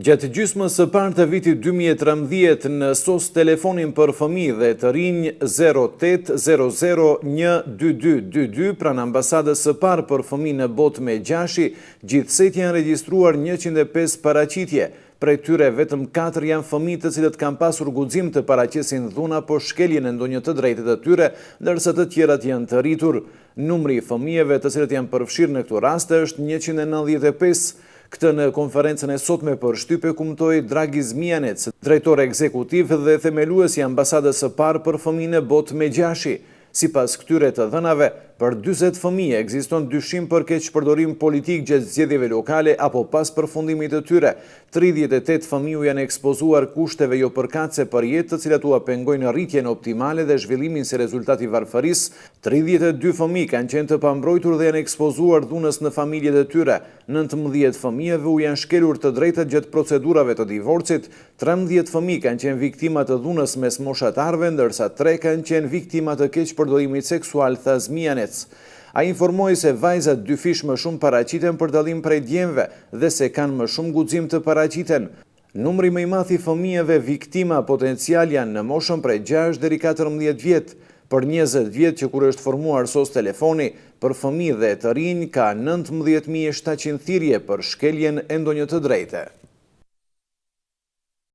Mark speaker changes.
Speaker 1: Gjatë gjysmës së parë të vitit 2013 në SOS telefonin për fëmijë dhe të rinj 0800122222 pranë ambasadës së parë për fëmijë në botë me Gjashi, gjithsesi janë regjistruar 105 paraqitje. Prej tyre vetëm 4 janë fëmijë të cilët kanë pasur guxim të paraqesin dhuna apo shkeljen e ndonjë të drejtë të tyre, ndërsa të tjerat janë të rritur. Numri i fëmijëve të cilët janë përfshirë në këto raste është 195. Këtë në konferencën e sotme për shtypje kumtoi Dragiz Mijanec, drejtor ekzekutiv dhe themelues i ambasadës së parë për fëmijë në botë me Gjashi. Sipas këtyre të dhënave, për 40 fëmijë ekziston dyshim për keqpërdorim politik gjatë zgjedhjeve lokale apo pas përfundimit të tyre. 38 fëmijë janë ekspozuar kushteve jo përkatëse për jetë, të cilat u pengojnë rritjen optimale dhe zhvillimin si rezultat i varfërisë. 32 fëmijë kanë qenë të pambrojtur dhe janë ekspozuar dhunës në familjet e tyre. 19 fëmijëve u janë shkelur të drejtat gjatë procedurave të divorcit. 13 fëmijë kanë qenë viktima të dhunës mes moshatarëve, ndërsa 3 kanë qenë viktima të keqpërdorimit seksual, tha Mijanec. A informoi se vajzat 2 fish më shumë paraqiten për dallim prej djemve dhe se kanë më shumë guxim të paraqiten. Numri më i madh i fëmijëve viktima potencial janë në moshën prej 6 deri 14 vjet. Për 20 vjet që kur është formuar SOS telefoni, për fëmijë dhe të rinj ka 19.700 thirrje për shkeljen e ndonjë të drejte.